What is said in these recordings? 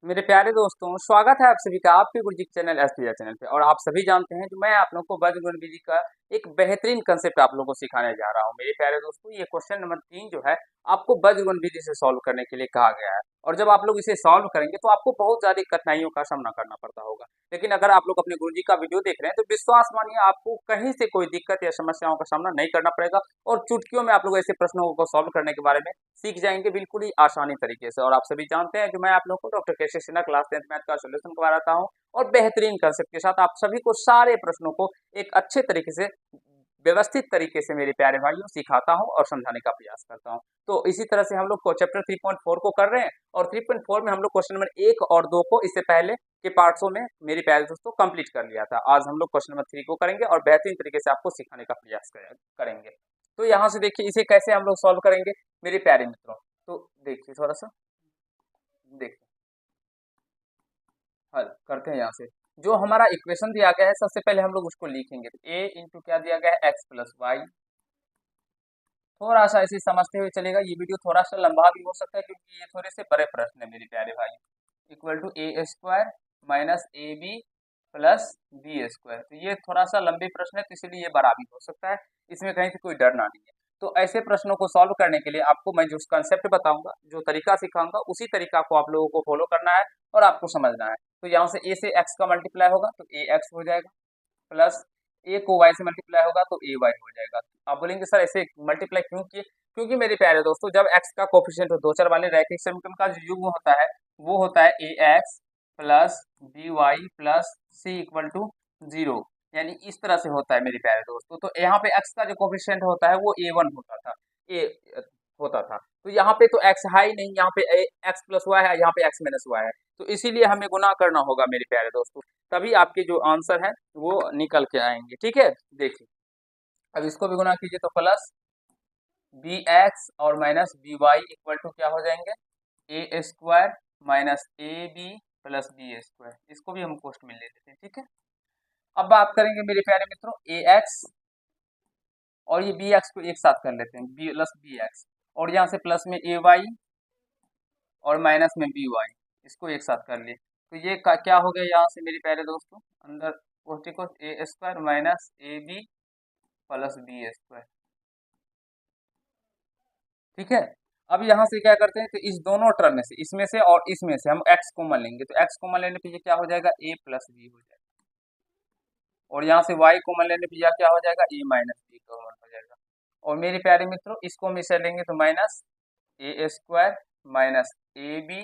मेरे प्यारे दोस्तों, स्वागत है आप सभी का आपके गुरुजी चैनल एसपीआर चैनल पे। और आप सभी जानते हैं कि मैं आप लोगों को वज्रगुण विधि का एक बेहतरीन कंसेप्ट आप लोगों को सिखाने जा रहा हूं। मेरे प्यारे दोस्तों, ये क्वेश्चन नंबर 3 जो है आपको वज्रगुण विधि से सॉल्व करने के लिए कहा गया है। और जब आप लोग इसे सॉल्व करेंगे तो आपको बहुत ज्यादा कठिनाइयों का सामना करना पड़ता होगा। लेकिन अगर आप लोग अपने गुरुजी का वीडियो देख रहे हैं तो विश्वास मानिए, आपको कहीं से कोई दिक्कत या समस्याओं का सामना नहीं करना पड़ेगा। और चुटकियों में आप लोग ऐसे प्रश्नों को सॉल्व करने के बारे में सीख जाएंगे बिल्कुल ही आसानी तरीके से। और आप सभी जानते हैं कि मैं आप लोगों को doctor Keshav Sinha class 10th math का सोल्यूशन करवाता हूं। और बेहतरीन कंसेप्ट के साथ आप सभी को सारे प्रश्नों को एक अच्छे तरीके से व्यवस्थित तरीके से मेरे प्यारे भाइयों सिखाता हूं और समझाने का प्रयास करता हूं। तो इसी तरह से हम लोग को चैप्टर 3.4 को कर रहे हैं। और 3.4 में हम लोग क्वेश्चन नंबर 1 और 2 को इससे पहले के पार्ट्सों में मेरे प्यारे दोस्तों कंप्लीट कर लिया था। आज हम लोग क्वेश्चन नंबर 3 को करेंगे और बेहतरीन तरीके से आपको सिखाने का प्रयास करेंगे। तो यहाँ से देखिए इसे कैसे हम लोग सॉल्व करेंगे मेरे प्यारे मित्रों। तो देखिए थोड़ा सा देखिए, हल करते हैं। यहाँ से जो हमारा इक्वेशन दिया गया है सबसे पहले हम लोग उसको लिखेंगे। तो ए इंटू क्या दिया गया है, एक्स प्लस वाई। थोड़ा सा ऐसे समझते हुए चलेगा, ये वीडियो थोड़ा सा लंबा भी हो सकता है क्योंकि ये थोड़े से बड़े प्रश्न है मेरे प्यारे भाई। Equal to A square minus A B plus B square. तो ये थोड़ा सा लंबे प्रश्न है तो इसलिए ये बड़ा भी हो सकता है, इसमें कहीं से कोई डरना नहीं है। तो ऐसे प्रश्नों को सॉल्व करने के लिए आपको मैं जो कंसेप्ट बताऊंगा, जो तरीका सिखाऊंगा, उसी तरीका को आप लोगों को फॉलो करना है और आपको समझना है। तो यहाँ से ए से एक्स का मल्टीप्लाई होगा तो ए एक्स हो जाएगा, प्लस ए को वाई से मल्टीप्लाई होगा तो ए वाई हो जाएगा। आप बोलेंगे सर ऐसे मल्टीप्लाई क्यों किए? क्योंकि मेरे प्यारे दोस्तों, जब एक्स का कोफिशिएंट हो, दो चार वाले रैखिक समीकरण का जो युग्म होता है वो होता है A x plus B Y plus C equal to zero. यानी इस तरह से होता है मेरे प्यारे दोस्तों। तो यहाँ पे एक्स का जो कोफिशिएंट होता है वो ए वन होता था, ए होता था। तो यहाँ पे तो एक्स है ही नहीं, यहाँ पे एक्स प्लस वाई है, यहाँ पे एक्स माइनस वाई है। तो इसीलिए हमें गुना करना होगा मेरे प्यारे दोस्तों, तभी आपके जो आंसर है वो निकल के आएंगे। ठीक है, देखिए अब इसको भी गुना कीजिए तो प्लस बी एक्स और minus B Y equal to क्या हो जाएंगे, A square minus A B plus B square. इसको भी हम पोस्ट में ले लेते हैं। ठीक है, अब बात करेंगे मेरे प्यारे मित्रों ए एक्स और ये बी एक्स को एक साथ कर लेते हैं, बी प्लस बी एक्स। और यहाँ से प्लस में ए वाई और माइनस में बी वाई, इसको एक साथ कर लिए। तो ये क्या हो गया यहाँ से मेरे प्यारे दोस्तों, अंदर कोष्टिक a square minus A B plus B square. ठीक है, अब यहाँ से क्या करते हैं तो इस दोनों टर्म में से, इसमें से और इसमें से हम x कॉमन लेंगे। तो x कॉमन लेने पे ये क्या हो जाएगा, a प्लस बी हो जाएगा। और यहाँ से y कॉमन लेने पे यह क्या हो जाएगा, a माइनस बी कॉमन हो जाएगा। और मेरे प्यारे मित्रों इसको हम इसे लेंगे तो minus A square minus A B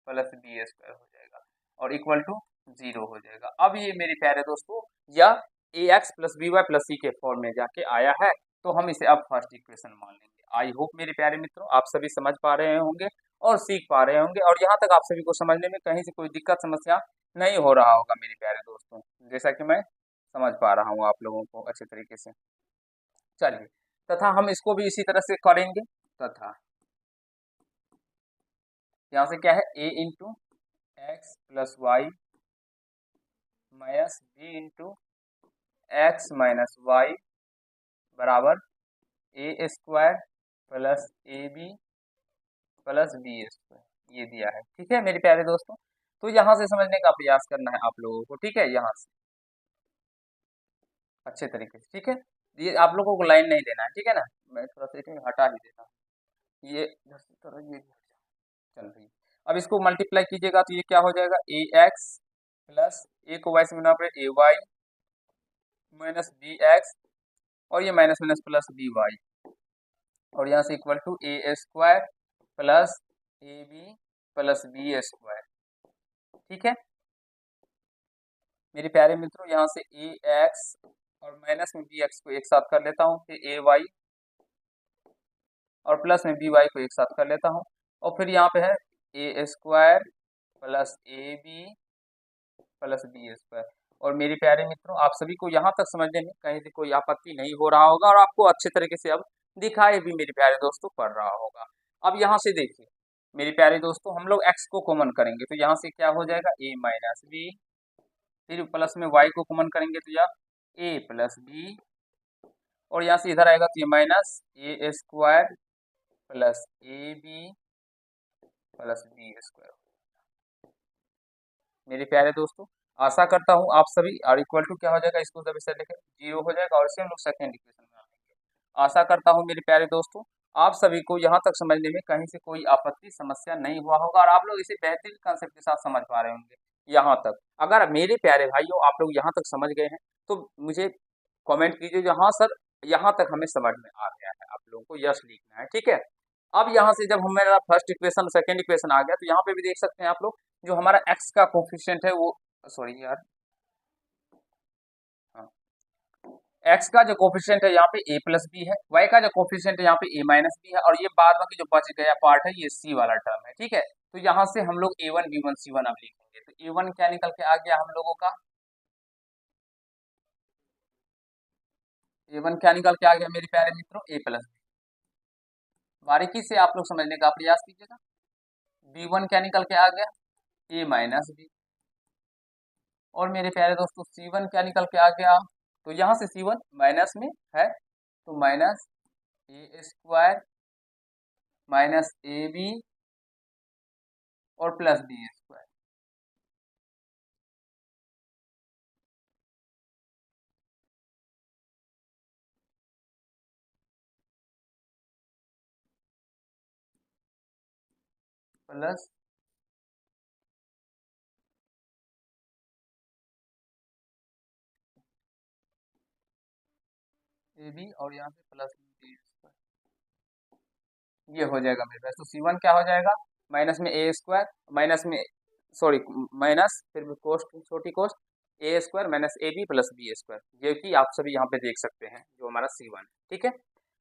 plus B square हो जाएगा और इक्वल टू जीरो हो जाएगा। अब ये मेरे प्यारे दोस्तों यह a x plus B Y plus c के फॉर्म में जाके आया है। तो हम इसे अब फर्स्ट इक्वेशन मान लेंगे। आई होप मेरे प्यारे मित्रों आप सभी समझ पा रहे होंगे और सीख पा रहे होंगे, और यहाँ तक आप सभी को समझने में कहीं से कोई दिक्कत समस्या नहीं हो रहा होगा मेरे प्यारे दोस्तों, जैसा कि मैं समझ पा रहा हूँ आप लोगों को अच्छे तरीके से। चलिए, तथा हम इसको भी इसी तरह से करेंगे। तथा यहाँ से क्या है, a into x plus y minus b into x minus y बराबर a square plus A B plus B square, ये दिया है। ठीक है मेरे प्यारे दोस्तों, तो यहाँ से समझने का प्रयास करना है आप लोगों को। ठीक है, यहाँ से अच्छे तरीके से। ठीक है, ये आप लोगों को लाइन नहीं देना है, ठीक है ना, मैं थोड़ा सा इसमें हटा ही देता हूँ। ये इधर से थोड़ा ये चल रही है। अब इसको मल्टीप्लाई कीजिएगा तो ये क्या हो जाएगा, ए एक्स प्लस ए को वाई से मिला पर A Y minus B X और ये minus minus plus B Y. और यहाँ से equal to A square plus A B plus B square. ठीक है मेरे प्यारे मित्रों, यहाँ से ए एक्स और माइनस में बी एक्स को एक साथ कर लेता हूँ, फिर ए वाई और प्लस में बी वाई को एक साथ कर लेता हूँ। और फिर यहाँ पे है a square plus A B plus B square. और मेरे प्यारे मित्रों आप सभी को यहाँ तक समझने में कहीं से कोई आपत्ति नहीं हो रहा होगा और आपको अच्छे तरीके से अब दिखाई भी मेरे प्यारे दोस्तों पड़ रहा होगा। अब यहाँ से देखिए मेरे प्यारे दोस्तों, हम लोग x को कॉमन करेंगे तो यहाँ से क्या हो जाएगा, a माइनस बी, फिर प्लस में y को कॉमन करेंगे तो यह a प्लस बी, और यहाँ से इधर आएगा तो ये minus A square plus A B plus B square. मेरे प्यारे दोस्तों। आशा करता हूँ आप सभी और इक्वल टू क्या हो जाएगा, इसको जब इसे लिखे 0 हो जाएगा और इसे हम लोग सेकेंड इक्वेशन में आएंगे। आशा करता हूँ मेरे प्यारे दोस्तों आप सभी को यहाँ तक समझने में कहीं से कोई आपत्ति समस्या नहीं हुआ होगा और आप लोग इसे बेहतरीन कंसेप्ट के साथ समझ पा रहे होंगे यहाँ तक। अगर मेरे प्यारे भाइयों आप लोग यहाँ तक समझ गए हैं तो मुझे कमेंट कीजिए जो हाँ सर यहाँ तक हमें समझ में आ गया है। आप लोगों को यस लिखना है, ठीक है। अब यहाँ से जब हमारा फर्स्ट इक्वेशन सेकंड इक्वेशन आ गया तो यहाँ पे भी देख सकते हैं आप लोग जो हमारा x का कोफिशिएंट है वो, सॉरी यार, हाँ, x का जो कोफिशिएंट है यहाँ पे a प्लस बी है, y का जो कोफिशिएंट है यहाँ पे a माइनस बी है और ये बाद बाकी जो बच गया पार्ट है ये c वाला टर्म है, ठीक है। तो यहाँ से हम लोग a1 b1 c1 अब लिखेंगे। तो a1 क्या निकल के आ गया हम लोगों का, a1 क्या निकल के आ गया मेरे प्यारे मित्रों, a प्लस बी। बारीकी से आप लोग समझने का प्रयास कीजिएगा। b1 क्या निकल के आ गया, a माइनस बी। और मेरे प्यारे दोस्तों c1 क्या निकल के आ गया, तो यहाँ से c1 माइनस में है तो minus A square minus A B और plus B square. Plus A B और यहाँ पे प्लस बी स्क्वायर, ये हो जाएगा मेरे पास। तो c1 क्या हो जाएगा, माइनस में ए स्क्वायर माइनस में, सॉरी, माइनस फिर भी कोस्ट छोटी कोस्ट A square minus A B plus B square, ये कि आप सभी यहाँ पे देख सकते हैं जो हमारा c1 है, ठीक है।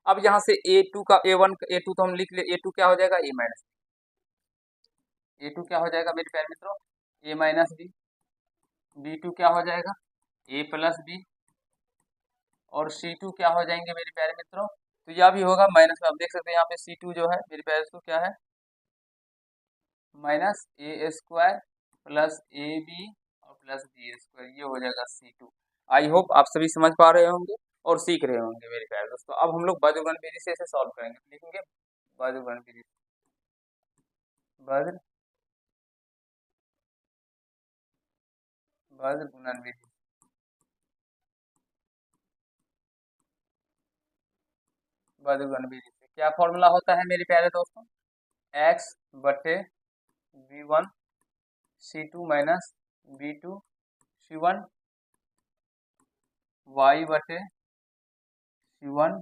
अब यहाँ से a2 का a1 a2 तो हम लिख ले, a2 क्या हो जाएगा a माइनस, a2 क्या हो जाएगा मेरे प्यारे मित्रों a माइनस बी, b2 क्या हो जाएगा a प्लस बी और c2 क्या हो जाएंगे मेरे प्यारे मित्रों, तो यह भी होगा माइनस में। आप देख सकते हैं यहाँ पे c2 जो है मेरे प्यारे दोस्तों क्या है, minus A square plus A B और प्लस बी स्क्वायर, ये हो जाएगा c2। आई होप आप सभी समझ पा रहे होंगे और सीख रहे होंगे मेरे प्यारे दोस्तों। अब हम लोग बाजुगण विधि से इसे सॉल्व करेंगे, लिखेंगे बाजुगण विधि, वज्र वज्र गुणन विधि। बाजुगण विधि से क्या फॉर्मूला होता है मेरे प्यारे दोस्तों, x बटे v1 c2 minus v2 c1 y बटे c1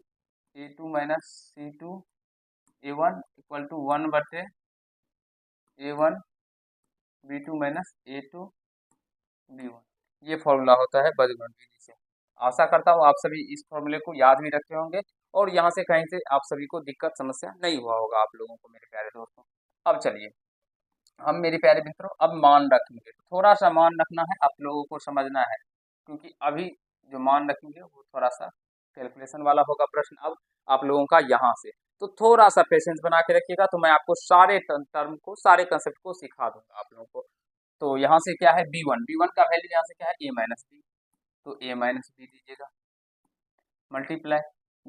a2 minus c2 a1 equal to 1 बटे a1 b2 minus a2 b1, ये फॉर्मूला होता है बाजुगण विधि से। आशा करता हूँ आप सभी इस फॉर्मूले को याद भी रखे होंगे और यहाँ से कहीं से आप सभी को दिक्कत समस्या नहीं हुआ होगा आप लोगों को मेरे प्यारे दोस्तों। अब चलिए हम मेरे प्यारे मित्रों अब मान रखेंगे, थोड़ा सा मान रखना है आप लोगों को समझना है क्योंकि अभी जो मान रखेंगे वो थोड़ा सा कैलकुलेशन वाला होगा प्रश्न अब आप लोगों का यहाँ से। तो थोड़ा सा पेशेंस बना के रखिएगा तो मैं आपको सारे टर्म को सारे कंसेप्ट को सिखा दूंगा आप लोगों को। तो यहाँ से क्या है b1 का वैल्यू यहाँ से क्या है a माइनस बी, तो a माइनस बी दीजिएगा मल्टीप्लाई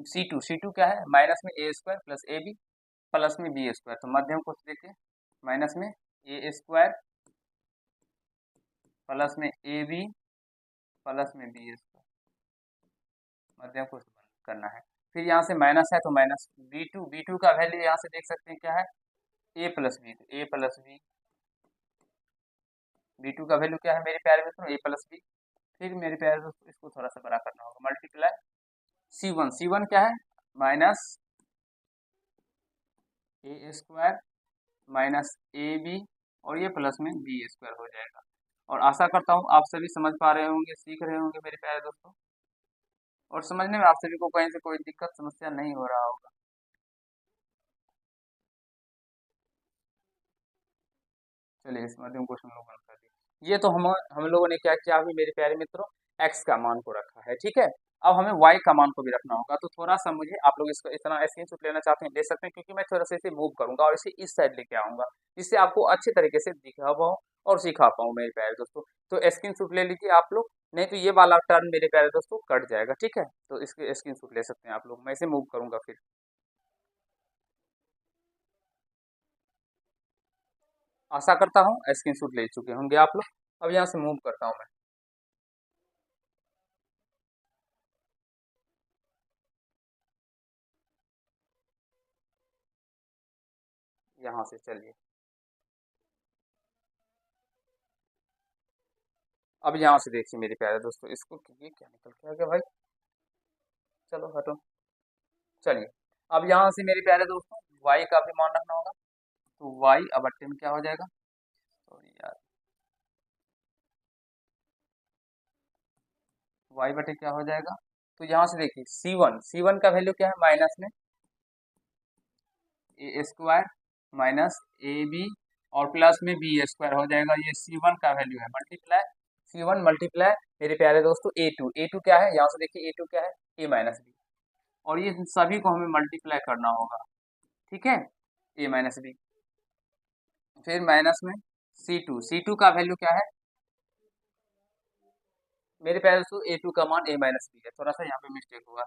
c2 क्या है माइनस में ए square plus A B plus में बी स्क्वायर, तो मध्यम को देखिए माइनस में ए स्क्वायर प्लस में ए बी प्लस में बी स्क्वायर, मध्यम को करना है। फिर यहाँ से माइनस है तो माइनस बी टू का वैल्यू यहाँ से देख सकते हैं क्या है ए प्लस बी, तो ए प्लस बी, बी टू का वैल्यू क्या है मेरे प्यारे मित्रों ए प्लस बी। फिर मेरे प्यारे दोस्तों इसको थोड़ा सा बड़ा करना होगा मल्टीप्लाई सी वन क्या है minus A square minus A B और ये प्लस में बी स्क्वायर हो जाएगा। और आशा करता हूँ आप सभी समझ पा रहे होंगे, सीख रहे होंगे मेरे प्यारे दोस्तों और समझने में आप सभी को कहीं से कोई दिक्कत समस्या नहीं हो रहा होगा। चलिए इस माध्यम क्वेश्चन लोग बंद कर दिए। ये तो हम लोगों ने क्या किया अभी मेरे प्यारे मित्रों एक्स का मान को रखा है, ठीक है। अब हमें वाई का मान को भी रखना होगा तो थोड़ा सा मुझे आप लोग इसको इतना स्क्रीनशॉट लेना चाहते हैं ले सकते हैं क्योंकि मैं थोड़ा सा इसे मूव करूंगा और इसे इस साइड लेके आऊंगा जिससे आपको अच्छे तरीके से दिखा पाऊँ और सिखा पाऊँ मेरे प्यारे दोस्तों। तो स्क्रीनशॉट ले लीजिए आप लोग, नहीं तो ये वाला टर्न मेरे प्यारे दोस्तों कट जाएगा, ठीक है। तो इसके स्क्रीनशॉट ले सकते हैं आप लोग, मैं इसे मूव करूंगा फिर। आशा करता हूँ स्क्रीनशॉट ले चुके होंगे आप लोग। अब यहाँ से मूव करता हूँ मैं, यहाँ से चलिए। अब यहाँ से देखिए मेरे प्यारे दोस्तों, इसको ये क्या निकल के आ गया भाई, चलो हटो। चलिए, अब यहाँ से मेरे प्यारे दोस्तों y का भी मान रखना होगा, तो y अब अट्टे में क्या हो जाएगा, सॉरी यार, y बटे क्या हो जाएगा, तो यहाँ से देखिए C1 का वैल्यू क्या है, माइनस में ए स्क्वायर माइनस ए बी और प्लस में बी स्क्वायर हो जाएगा। ये C1 का वैल्यू है, मल्टीप्लाई C1 मल्टीप्लाई मेरे प्यारे दोस्तों A2 क्या है, यहाँ से देखिए A2 क्या है, ए माइनस बी, और ये सभी को हमें मल्टीप्लाई करना होगा, ठीक है, ए माइनस बी। फिर माइनस में C2 का वैल्यू क्या है मेरे प्यारे दोस्तों, A2 का मान ए माइनस बी है, थोड़ा सा यहाँ पे मिस्टेक हुआ,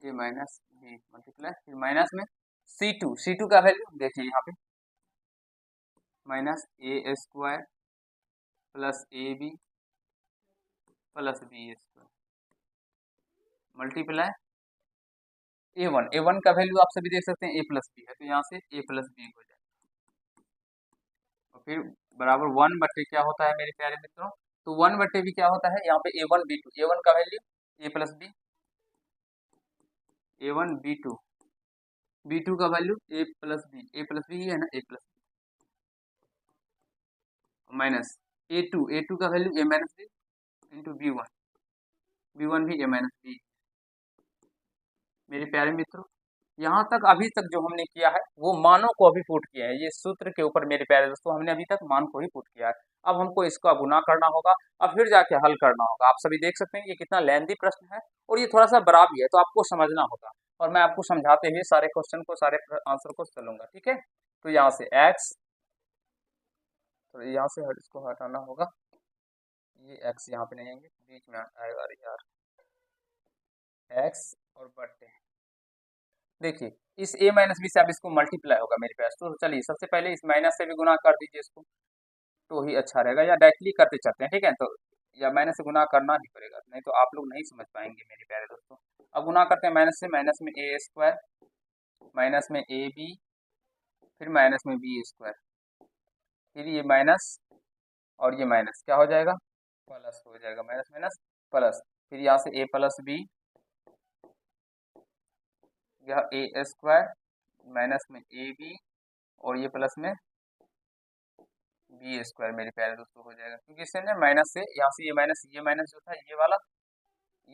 ए माइनस बी मल्टीप्लाई, फिर माइनस में C2 का वैल्यू देखिए यहाँ पे minus A square plus A B plus B square multiply A one का वैल्यू आप सभी देख सकते हैं ए प्लस बी है, तो यहाँ से ए प्लस बी हो जाए, और फिर बराबर 1/, क्या होता है मेरे प्यारे मित्रों, तो 1/b क्या होता है, यहाँ पे ए वन का value a plus b, b two का वैल्यू ए प्लस बी ही है ना, a plus minus a two का value a minus b into b one भी ए माइनस बी। मेरे प्यारे मित्रों, यहाँ तक अभी तक जो हमने किया है वो मानों को अभी पुट किया है, ये सूत्र के ऊपर मेरे प्यारे दोस्तों हमने अभी तक मान को ही पुट किया है। अब हमको इसका गुना करना होगा, अब फिर जाके हल करना होगा। आप सभी देख सकते हैं ये कितना लेंथी प्रश्न है और ये थोड़ा सा बड़ा भी है, तो आपको समझना होगा, और मैं आपको समझाते हुए सारे क्वेश्चन को, सारे आंसर को चलूंगा, ठीक है। तो यहाँ से एक्स, तो यहाँ से इसको हटाना होगा, ये एक्स यहाँ पे नहीं आएंगे, बीच में आएगा, अरे यार, एक्स और बटे, देखिए इस a माइनस बी से अब इसको मल्टीप्लाई होगा मेरे पास, तो चलिए सबसे पहले इस माइनस से भी गुना कर दीजिए इसको, तो ही अच्छा रहेगा, या डायरेक्टली करते चलते हैं, ठीक है, तो या माइनस से गुना करना ही पड़ेगा, नहीं तो आप लोग नहीं समझ पाएंगे मेरे प्यारे दोस्तों। अब गुना करते हैं माइनस से, माइनस में ए स्क्वायर माइनस में ए बी फिर माइनस में बी स्क्वायर, फिर ये माइनस और ये माइनस क्या हो जाएगा, प्लस हो जाएगा, माइनस माइनस प्लस, फिर यहाँ से ए प्लस बी, यह ए स्क्वायर माइनस में ए बी और ये प्लस में बी स्क्वायर मेरे प्यारे दोस्तों हो जाएगा, क्योंकि इससे ना माइनस से यहाँ से ये माइनस जो था ये वाला,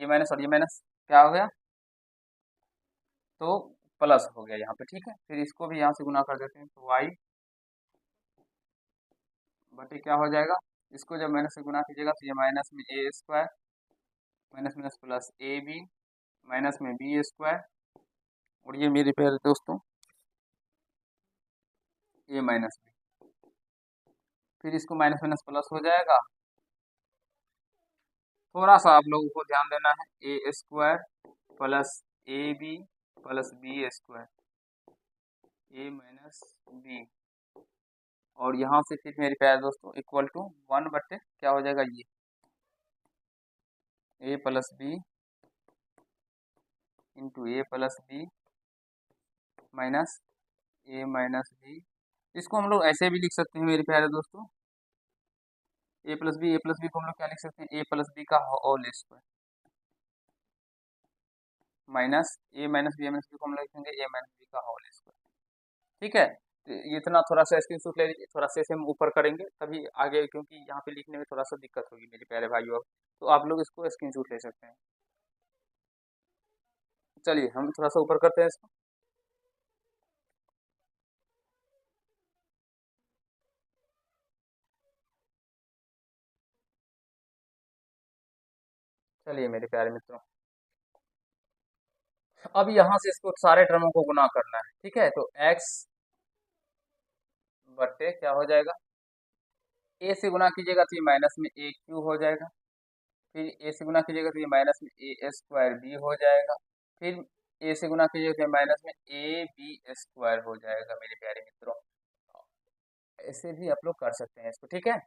ये माइनस और ये माइनस क्या हो गया, तो प्लस हो गया यहाँ पे, ठीक है। फिर इसको भी यहाँ से गुना कर देते हैं, तो वाई बटे क्या हो जाएगा, इसको जब माइनस से गुना कीजिएगा तो ये माइनस में ए स्क्वायर माइनस माइनस प्लस ए बी माइनस में बी स्क्वायर, और ये मेरे प्यारे दोस्तों ए माइनस बी, फिर इसको माइनस माइनस प्लस हो जाएगा। थोड़ा सा आप लोगों को ध्यान देना है, a square plus A B plus B square a minus b, और यहाँ से फिर मेरे प्यारे दोस्तों इक्वल टू 1/, क्या हो जाएगा, ये ए प्लस बी इंटू ए प्लस बी माइनस ए माइनस बी। इसको हम लोग ऐसे भी लिख सकते हैं मेरे प्यारे दोस्तों, ए प्लस बी को हम लोग क्या लिख सकते हैं, ए प्लस बी का होल स्क्वायर माइनस ए माइनस बी को हम लोग लिखेंगे ए माइनस बी का होल स्क्वायर, ठीक है। तो ये इतना थोड़ा सा स्क्रीनशॉट ले लीजिए, थोड़ा सा इसे हम ऊपर करेंगे तभी आगे, क्योंकि यहाँ पे लिखने में थोड़ा सा दिक्कत होगी मेरे प्यारे भाइयों, तो आप लोग इसको स्क्रीनशॉट ले सकते हैं। चलिए हम थोड़ा सा ऊपर करते हैं इसको, चलिए मेरे प्यारे मित्रों, अब यहाँ से इसको सारे टर्मों को गुना करना है, ठीक है, तो x बट्टे क्या हो जाएगा, ए से गुना कीजिएगा तो ये माइनस में ए क्यू हो जाएगा, फिर ए से गुना कीजिएगा तो ये माइनस में ए स्क्वायर बी हो जाएगा, फिर ए से गुना कीजिएगा तो माइनस में ए बी स्क्वायर हो जाएगा मेरे प्यारे मित्रों। ऐसे भी आप लोग कर सकते हैं इसको, ठीक है।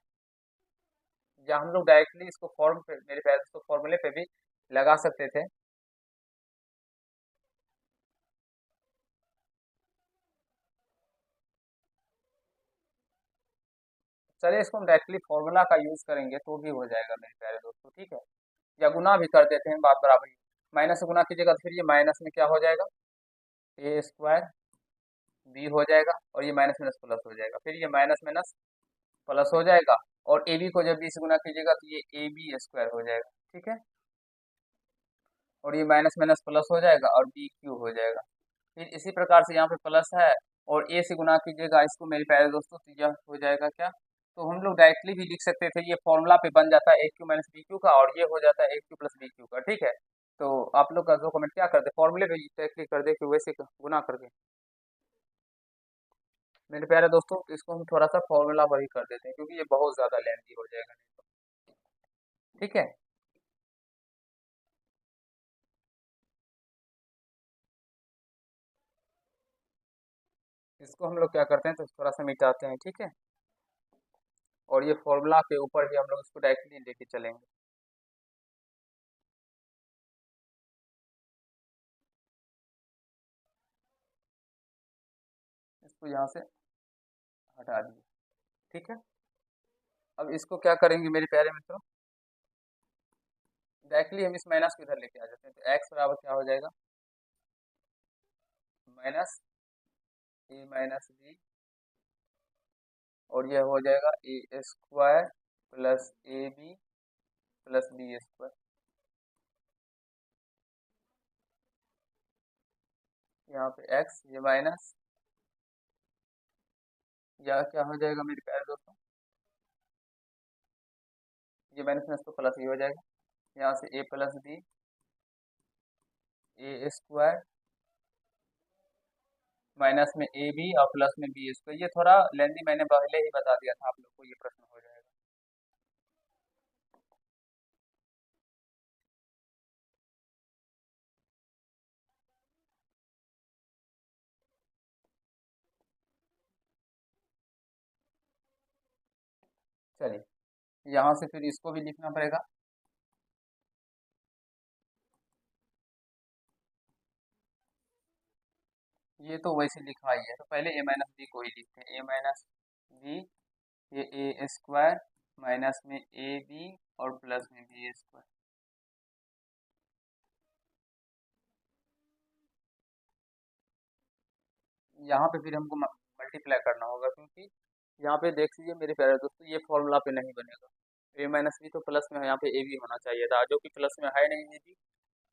या हम लोग डायरेक्टली इसको फॉर्म पे, मेरे ख्याल से इसको फॉर्मूले पे भी लगा सकते थे। चलिए इसको हम डायरेक्टली फॉर्मूला का यूज करेंगे तो भी हो जाएगा मेरे प्यारे दोस्तों, ठीक है। या गुना भी कर देते हैं, बात बराबर ही। माइनस से गुना कीजिएगा तो फिर ये माइनस में क्या हो जाएगा, ए स्क्वायर बी हो जाएगा, और ये माइनस माइनस प्लस हो जाएगा, फिर ये माइनस माइनस प्लस हो जाएगा, और ए बी को जब बी से गुना कीजिएगा तो ये ए बी स्क्वायर हो जाएगा, ठीक है। और ये माइनस माइनस प्लस हो जाएगा और बी क्यूब हो जाएगा। फिर इसी प्रकार से यहाँ पे प्लस है, और ए से गुना कीजिएगा इसको मेरे प्यारे दोस्तों, तो यह हो जाएगा क्या, तो हम लोग डायरेक्टली भी लिख सकते थे, ये फॉर्मूला पे बन जाता है ए क्यू माइनस बी क्यू का, और ये हो जाता है ए क्यू प्लस बी क्यू का, ठीक है। तो आप लोग का जो कमेंट क्या करते, फॉर्मूले पे डायरेक्टली कर दे कि वैसे गुना करके। मेरे प्यारे दोस्तों इसको हम थोड़ा सा फॉर्मूला पर ही कर देते हैं, क्योंकि ये बहुत ज़्यादा लेंथी हो जाएगा नहीं तो, ठीक है। इसको हम लोग क्या करते हैं, तो थोड़ा सा मिटाते हैं, ठीक है। और ये फॉर्मूला के ऊपर ही हम लोग इसको डायरेक्टली लेके चलेंगे। इसको यहाँ से हटा दिए, ठीक है। अब इसको क्या करेंगे मेरे प्यारे मित्रों, डायरेक्टली हम इस माइनस को इधर लेके आ जाते हैं, तो एक्स बराबर क्या हो जाएगा, माइनस ए माइनस बी, और यह हो जाएगा a square plus A B plus B square. यहाँ पे एक्स, ये माइनस, यह क्या हो जाएगा मेरे प्यारे दोस्तों, ये माइनस माइनस तो प्लस ही हो जाएगा। यहाँ से ए plus B A square, minus में ए बी और प्लस में बी स्क्वायर। ये थोड़ा लेंदी, मैंने पहले ही बता दिया था आप लोग को, ये प्रश्न हो जाएगा। चलिए यहाँ से फिर इसको भी लिखना पड़ेगा। ये तो वैसे लिखा ही है, तो पहले ए माइनस बी को ही लिखते हैं, ए माइनस बी, ये ए स्क्वायर माइनस में ए बी और प्लस में बी स्क्वायर। यहाँ पे फिर हमको मल्टीप्लाई करना होगा, क्योंकि यहाँ पे देख लीजिए मेरे प्यारे दोस्तों, ये फॉर्मूला पे नहीं बनेगा। ए माइनस बी तो प्लस में है, यहाँ पे ए बी होना चाहिए था, जो कि प्लस में है नहीं ए बी,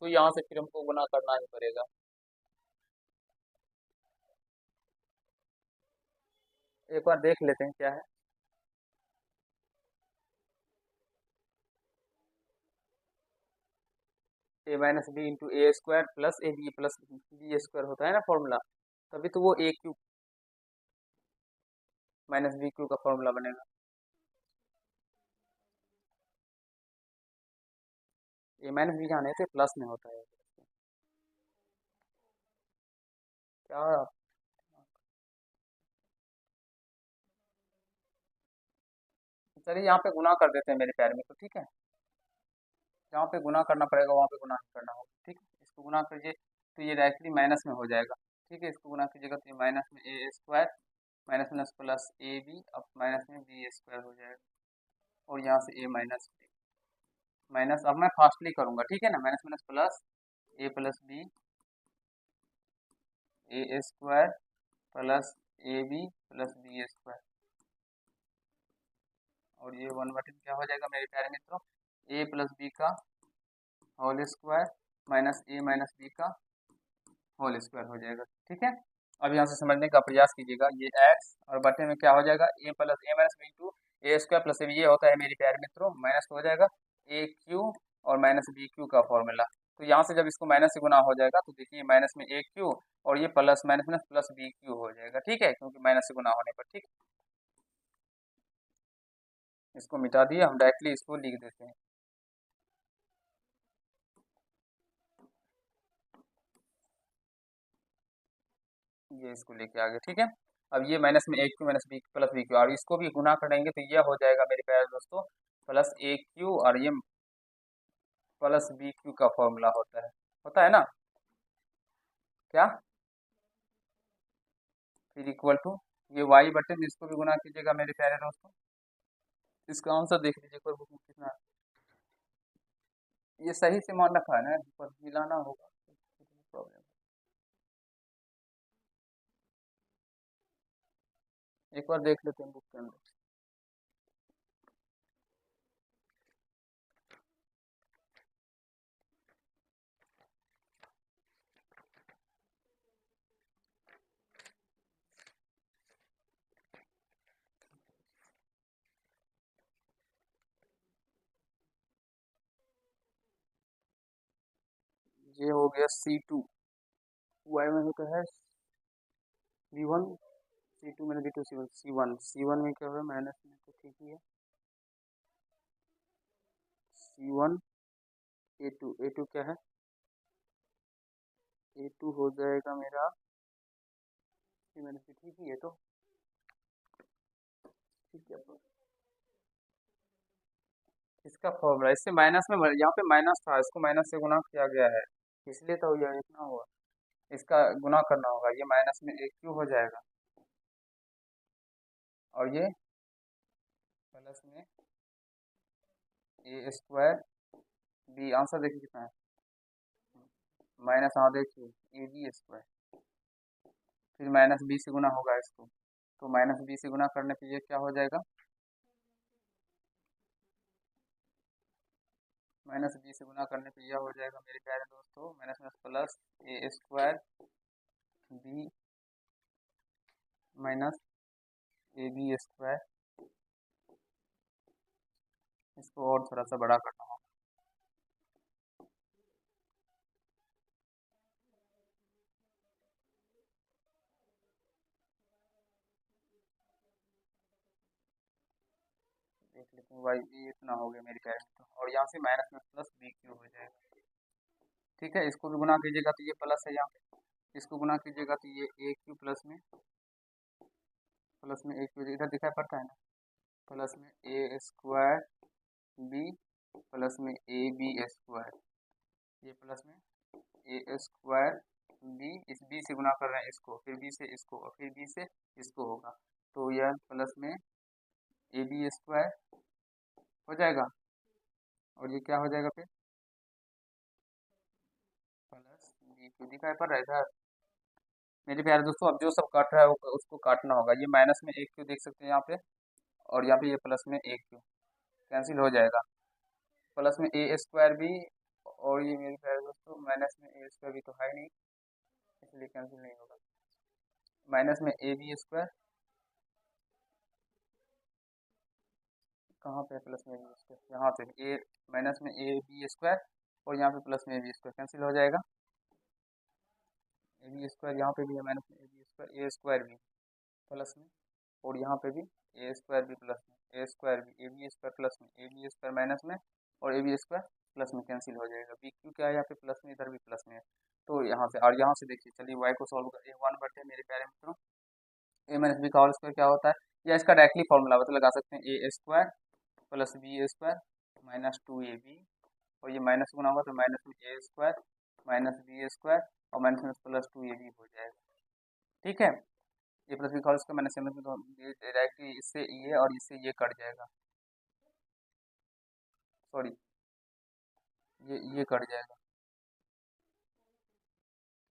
तो यहाँ से फिर हमको गुना करना ही पड़ेगा। एक बार देख लेते हैं क्या है। A minus b into a square plus A B plus B square होता है ना फॉर्मूला, तभी तो वो a cube minus b cube का फॉर्मूला बनेगा। ए माइनस बी जाने थे प्लस में होता है क्या। चलिए यहाँ पे गुना कर देते हैं मेरे प्यारे में, तो ठीक है। जहाँ पे गुना करना पड़ेगा वहाँ पे गुना नहीं करना होगा, ठीक है। इसको गुना करिए तो ये डायरेक्टली माइनस में हो जाएगा, ठीक है। इसको गुना कीजिएगा तो ये माइनस में ए स्क्वायर माइनस माइनस प्लस ए बी, अब माइनस में बी स्क्वायर हो जाएगा, और यहाँ से ए माइनस बी माइनस, अब मैं फास्टली करूँगा, ठीक है ना, minus minus plus A plus B A square plus A B plus B square, और ये वन बटन क्या हो जाएगा मेरे प्यारे मित्रों, ए प्लस बी का होल स्क्वायर माइनस ए माइनस बी का होल स्क्वायर हो जाएगा, ठीक है। अब यहाँ से समझने का प्रयास कीजिएगा, ये एक्स और बटे में क्या हो जाएगा, a plus a minus b two A square plus A b, ये होता है मेरे प्यारे मित्रों माइनस हो जाएगा ए क्यू और माइनस बी क्यू का फॉर्मूला। तो यहाँ से जब इसको माइनस से गुना हो जाएगा तो देखिए माइनस में ए क्यू, और ये plus minus minus plus B Q हो जाएगा, ठीक है, क्योंकि माइनस से गुना होने पर, ठीक। इसको मिटा दिए, हम डायरेक्टली इसको लिख देते हैं, ये इसको लेके आ गए, ठीक है। अब ये माइनस में a cube minus b plus B cube, और इसको भी गुना करेंगे तो ये हो जाएगा मेरे प्यारे दोस्तों प्लस ए क्यू, और ये प्लस बी क्यू का फॉर्मूला होता है ना क्या। फिर इक्वल टू ये वाई बटे में इसको भी गुना कीजिएगा मेरे प्यारे दोस्तों। इसका आंसर देख लीजिए कोई बुक में कितना है। ये सही से मान रखा है ना, पर मिलाना होगा प्रॉब्लम। एक बार देख लेते हैं बुक के अंदर। ये हो गया C2, वाई में होता है V1, C2 मैंने V2 C1, C1 में क्या होगा माइनस में, तो ठीक ही है। C1 A2 क्या है, A2 हो जाएगा मेरा C माइनस B, ठीक ही है। तो ठीक है, तो इसका फॉर्मूला इससे माइनस में, यहाँ पे माइनस था, इसको माइनस से गुना किया गया है, इसलिए तो ये इतना हुआ। इसका गुना करना होगा, ये माइनस में ए क्यू हो जाएगा, और ये प्लस में ए स्क्वायर बी। आंसर देखिए कितना है, माइनस, हाँ देखिए ए बी स्क्वायर, फिर माइनस बी से गुना होगा इसको, तो माइनस बी से गुना करने पे ये क्या हो जाएगा, माइनस बी से गुना करने पे यह हो जाएगा मेरे प्यारे दोस्तों माइनस में plus A square B minus A B square. इसको और थोड़ा सा बड़ा करना होगा, देख लेते हैं वाई, ये इतना हो गया मेरे प्यारे दोस्तों, और यहाँ से माइनस में प्लस बी क्यू हो जाएगा। ठीक है, इसको भी गुना कीजिएगा तो ये प्लस है, यहाँ पे इसको गुना कीजिएगा तो ये ए क्यू प्लस में ए क्यू इधर दिखाई पड़ता है ना, प्लस में ए स्क्वायर बी प्लस में ए बी स्क्वायर, ये प्लस में ए स्क्वायर बी, इस बी से गुना कर रहे हैं इसको, फिर बी से इसको, और फिर बी से इसको होगा, तो यह प्लस में ए बी स्क्वायर हो जाएगा, और ये क्या हो जाएगा फिर प्लस बी क्यू, दिखाई पड़ रहा है इधर मेरे प्यारे दोस्तों। अब जो सब काट रहा है उसको काटना होगा, ये माइनस में एक क्यू देख सकते हैं यहाँ पे, और यहाँ पे ये प्लस में एक क्यू कैंसिल हो जाएगा, प्लस में ए स्क्वायर भी, और ये मेरे प्यारे दोस्तों माइनस में ए स्क्वायर भी तो है नहीं, इसलिए कैंसिल नहीं होगा, माइनस में ए बी स्क्वायर, कहाँ पे प्लस में ए बी स्क्वायर, यहाँ पे ए माइनस में ए बी स्क्वायर, और यहाँ पे प्लस में ए बी स्क्वायर कैंसिल हो जाएगा, ए बी स्क्वायर यहाँ पे भी है माइनस में ए स्क्वायर भी प्लस में, और यहाँ पे भी ए स्क्वायर भी प्लस में ए स्क्वायर भी, ए बी स्क्वायर प्लस में ए बी स्क्वायर माइनस में, और ए बी स्क्वायर प्लस में कैंसिल हो जाएगा, बी क्यू क्या है यहाँ पे प्लस में, इधर भी प्लस में है, तो यहाँ से और यहाँ से देखिए, चलिए वाई को सॉल्व कर, ए वन बटे मेरे प्यारे मित्रों ए माइनस बी का होल स्क्वायर क्या होता है, या इसका डायरेक्टली फॉर्मूला बता लगा सकते हैं, a square plus B square minus two a B, और ये माइनस गुना होगा तो माइनस में ए स्क्वायर माइनस बी स्क्वायर, और माइनस में प्लस टू ए बी हो जाएगा। ठीक है, ये प्लस बी का होल स्क्वायर माइनस में तो ये डायरेक्टली इससे ये और इससे ये कट जाएगा, सॉरी ये कट जाएगा,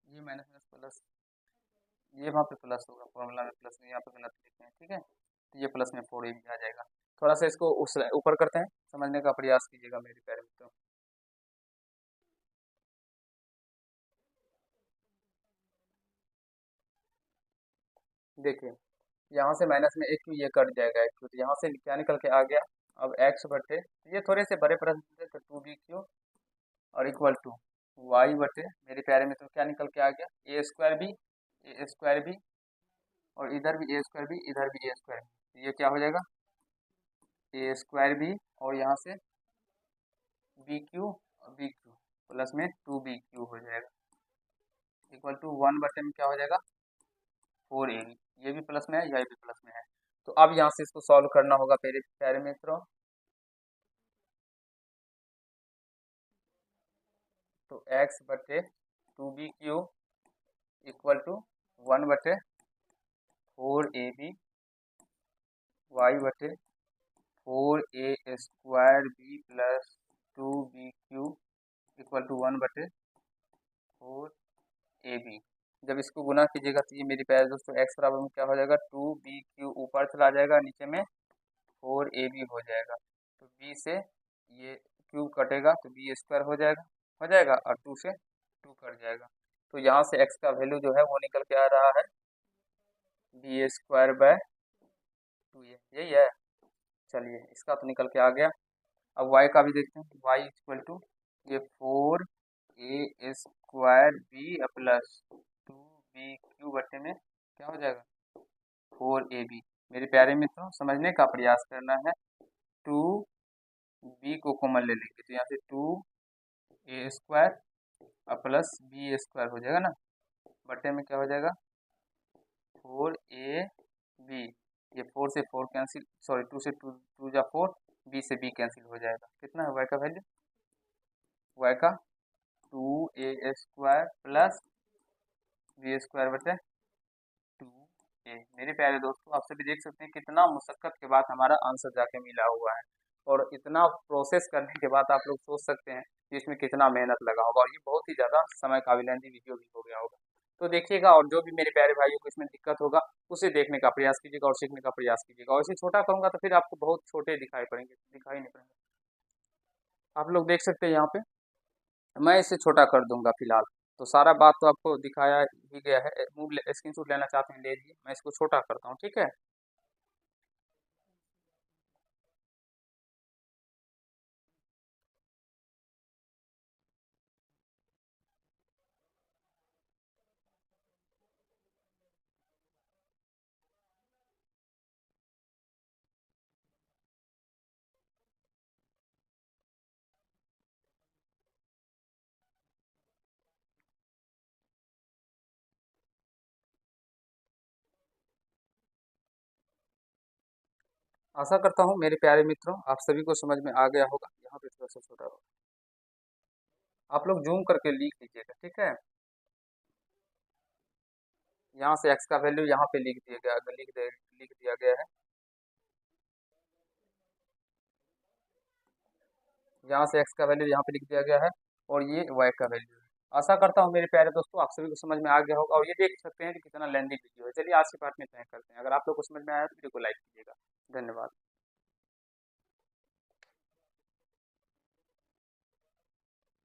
ये माइनस में प्लस, ये वहाँ पे प्लस होगा फॉर्मूला में प्लस में, यहाँ पे गलत लिखे हैं। ठीक है, तो ये प्लस में फोर ए भी आ जाएगा। थोड़ा सा इसको उस ऊपर करते हैं, समझने का प्रयास कीजिएगा मेरे प्यारे मित्रों। देखिए यहाँ से माइनस में एक क्यू ये कट जाएगा, एक क्यू तो यहाँ से क्या निकल के आ गया, अब एक्स बटे, ये थोड़े से बड़े प्रश्न थे तो टू बी क्यू और इक्वल टू वाई बटे मेरे प्यारे मित्रों क्या निकल के आ गया, ए स्क्वायर भी और इधर भी ए स्क्वायर भी, इधर भी ए स्क्वायर भी, ये क्या हो जाएगा ए स्क्वायर भी, और यहाँ से बी क्यू और बी क्यू प्लस में टू बी क्यू हो जाएगा, इक्वल टू वन बटे में क्या हो जाएगा फोर ए बी। ये भी प्लस में है, यह भी प्लस में है। तो अब यहाँ से इसको सॉल्व करना होगा मेरे प्यारे मित्रों। तो एक्स बटे 2b³ equal to 1/4ab, Y बटे 4a² plus 2b³ equal to 1/4ab। जब इसको गुना कीजिएगा तो ये मेरे प्यारे दोस्तों एक्स बराबर में क्या हो जाएगा, 2b³ ऊपर चला जाएगा, नीचे में 4ab हो जाएगा। तो b से ये क्यूब कटेगा तो b² हो जाएगा और 2 से 2 कट जाएगा। तो यहाँ से x का वैल्यू जो है वो निकल के आ रहा है b²/2, यही है। चलिए इसका तो निकल के आ गया। अब y का भी देखते हैं। y इक्वल टू ये 4a² प्लस 2b³ बटे में क्या हो जाएगा, 4ab। मेरे प्यारे मित्रों समझने का प्रयास करना है। 2b को कॉमन ले लेंगे तो यहाँ से 2a² प्लस b² हो जाएगा ना, बटे में क्या हो जाएगा 4ab। ये 4 से 4 कैंसिल, सॉरी 2 से 2 जा 4, b से b कैंसिल हो जाएगा। कितना है y का वैल्यू, y का 2a² प्लस b² बटे 2a। मेरे प्यारे दोस्तों आप सभी देख सकते हैं कितना मुशक्कत के बाद हमारा आंसर जाके मिला हुआ है, और इतना प्रोसेस करने के बाद आप लोग सोच सकते हैं कि इसमें कितना मेहनत लगा होगा, और ये बहुत ही ज़्यादा समय का लेंथी वीडियो भी हो गया होगा। तो देखिएगा, और जो भी मेरे प्यारे भाइयों को इसमें दिक्कत होगा उसे देखने का प्रयास कीजिएगा और सीखने का प्रयास कीजिएगा। और इसे छोटा करूंगा तो फिर आपको बहुत छोटे दिखाई पड़ेंगे, दिखाई नहीं पड़ेंगे। आप लोग देख सकते हैं यहाँ पे मैं इसे छोटा कर दूंगा फिलहाल। तो सारा बात तो आपको दिखाया ही गया है। स्क्रीनशॉट लेना चाहते हैं ले लीजिए, मैं इसको छोटा करता हूँ, ठीक है। आशा करता हूँ मेरे प्यारे मित्रों आप सभी को समझ में आ गया होगा। यहाँ पे थोड़ा सा छोटा होगा, आप लोग जूम करके लिख लीजिएगा, ठीक है। यहाँ से x का वैल्यू यहाँ पे लिख दिया गया है। यहाँ से x का वैल्यू यहाँ पे लिख दिया गया है और ये y का वैल्यू है। आशा करता हूँ मेरे प्यारे दोस्तों आप सभी को समझ में आ गया होगा, और ये देख सकते हैं कि कितना लेंदी वीडियो है। चलिए आज के पार्ट में तय करते हैं। अगर आप लोग को समझ में आया तो वीडियो को लाइक कीजिएगा।